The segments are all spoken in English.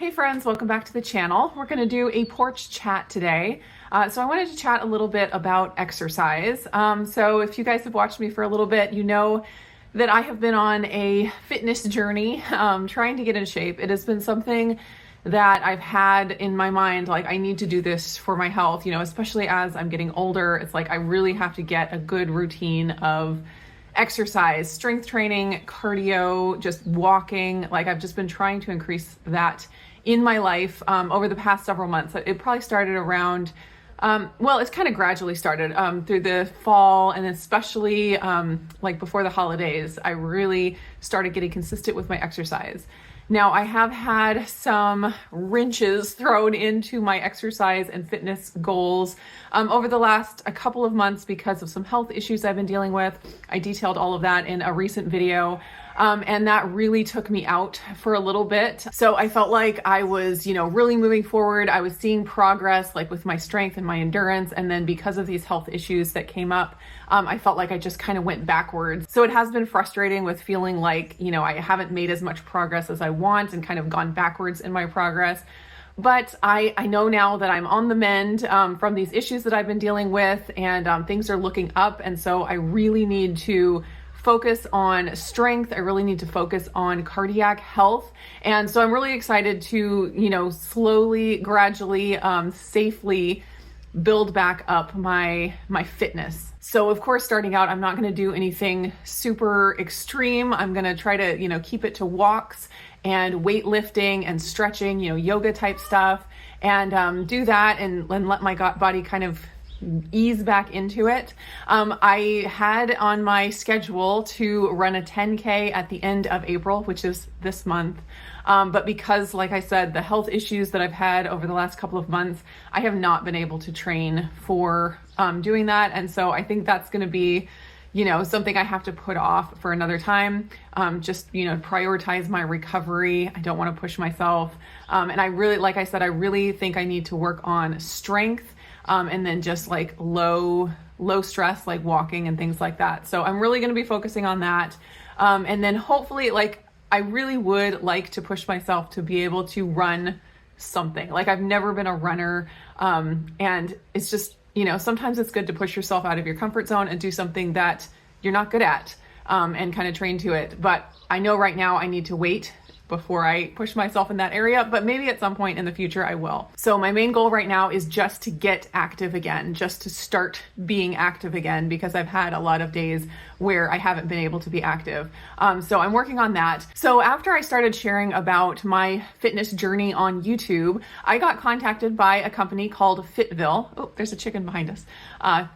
Hey friends, welcome back to the channel. We're going to do a porch chat today. So I wanted to chat a little bit about exercise. So if you guys have watched me for a little bit, you know that I have been on a fitness journey, trying to get in shape. It has been something that I've had in my mind, like I need to do this for my health, especially as I'm getting older. It's like I really have to get a good routine of exercise, strength training, cardio, just walking. Like I've just been trying to increase that in my life over the past several months. It probably started around, it's kind of gradually started through the fall, and especially like before the holidays, I really started getting consistent with my exercise. Now, I have had some wrenches thrown into my exercise and fitness goals over the last a couple of months because of some health issues I've been dealing with. I detailed all of that in a recent video, and that really took me out for a little bit. So I felt like I was, really moving forward. I was seeing progress, like with my strength and my endurance. And then because of these health issues that came up, I felt like I just kind of went backwards. So it has been frustrating with feeling like, I haven't made as much progress as I want and kind of gone backwards in my progress. But I know now that I'm on the mend from these issues that I've been dealing with, and things are looking up. And so I really need to focus on strength. I really need to focus on cardiac health. And so I'm really excited to, slowly, gradually, safely build back up my fitness. So of course, starting out, I'm not going to do anything super extreme. I'm going to try to, keep it to walks and weightlifting and stretching, yoga type stuff, and do that and let my body kind of ease back into it. I had on my schedule to run a 10K at the end of April, which is this month. But because, like I said, the health issues that I've had over the last couple of months, I have not been able to train for doing that. And so I think that's going to be, something I have to put off for another time. Just, prioritize my recovery. I don't want to push myself. And I really, like I said, I really think I need to work on strength. And then just like low stress, like walking and things like that. So I'm really going to be focusing on that. And then hopefully, I really would like to push myself to be able to run something. Like I've never been a runner. And it's just, sometimes it's good to push yourself out of your comfort zone and do something that you're not good at, and kind of train to it. But I know right now I need to wait before I push myself in that area, but maybe at some point in the future I will. So my main goal right now is just to get active again, just to start being active again, because I've had a lot of days where I haven't been able to be active. So I'm working on that. So after I started sharing about my fitness journey on YouTube, I got contacted by a company called FitVille. Oh, there's a chicken behind us,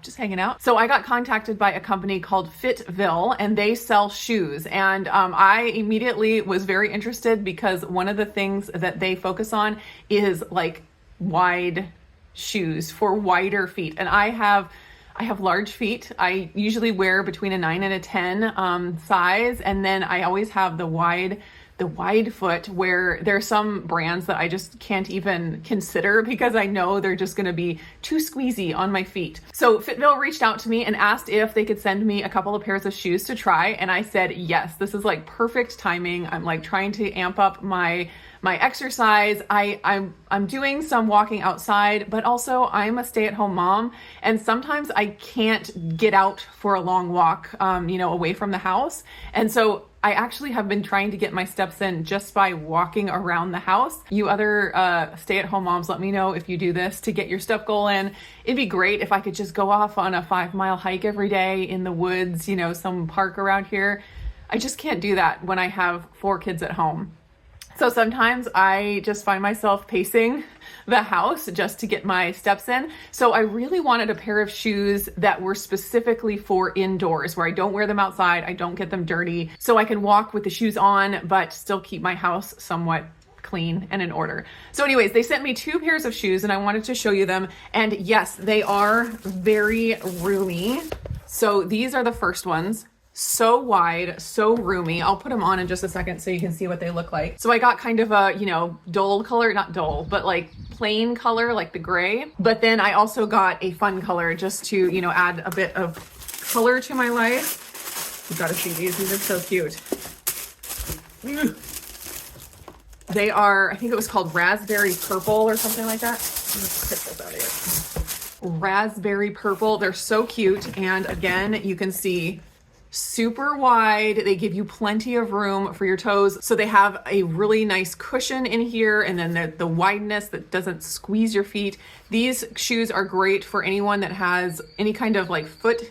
just hanging out. So I got contacted by a company called FitVille, and they sell shoes. And I immediately was very interested because one of the things that they focus on is like wide shoes for wider feet. And I have large feet. I usually wear between a 9 and a 10 size. And then I always have the wide foot, where there are some brands that I just can't even consider because I know they're just going to be too squeezy on my feet. So FitVille reached out to me and asked if they could send me a couple of pairs of shoes to try. And I said, yes, this is like perfect timing. I'm like trying to amp up my exercise. I'm doing some walking outside, but also I'm a stay-at-home mom. And sometimes I can't get out for a long walk, away from the house. And so I actually have been trying to get my steps in just by walking around the house. You other stay-at-home moms, let me know if you do this to get your step goal in. It'd be great if I could just go off on a 5-mile hike every day in the woods, some park around here. I just can't do that when I have 4 kids at home. So sometimes I just find myself pacing the house just to get my steps in. So I really wanted a pair of shoes that were specifically for indoors, where I don't wear them outside, I don't get them dirty, so I can walk with the shoes on, but still keep my house somewhat clean and in order. So anyways, they sent me 2 pairs of shoes and I wanted to show you them. And yes, they are very roomy. So these are the first ones. So wide, so roomy. I'll put them on in just a second so you can see what they look like. So I got kind of a, dull color, not dull, but like plain color, like the gray. But then I also got a fun color just to, add a bit of color to my life. You've got to see these. These are so cute. They are, I think it was called raspberry purple or something like that. Let's get this out of here. Raspberry purple. They're so cute. And again, you can see super wide. They give you plenty of room for your toes. So they have a really nice cushion in here, and then the wideness that doesn't squeeze your feet. These shoes are great for anyone that has any kind of like foot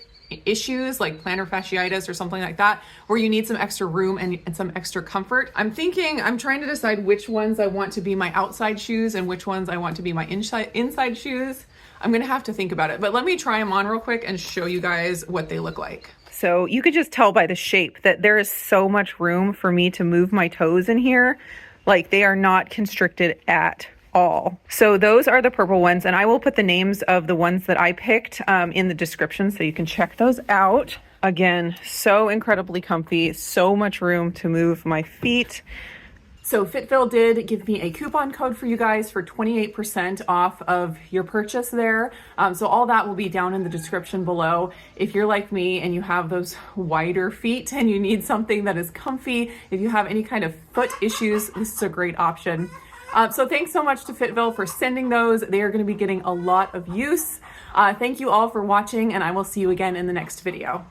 issues like plantar fasciitis or something like that, where you need some extra room and some extra comfort. I'm trying to decide which ones I want to be my outside shoes and which ones I want to be my inside shoes. I'm gonna have to think about it, but let me try them on real quick and show you guys what they look like. So you could just tell by the shape that there is so much room for me to move my toes in here. Like, they are not constricted at all. So those are the purple ones, and I will put the names of the ones that I picked in the description so you can check those out. Again, so incredibly comfy, so much room to move my feet. So FitVille did give me a coupon code for you guys for 28% off of your purchase there. So all that will be down in the description below. If you're like me and you have those wider feet and you need something that is comfy, if you have any kind of foot issues, this is a great option. So thanks so much to FitVille for sending those. They are going to be getting a lot of use. Thank you all for watching, and I will see you again in the next video.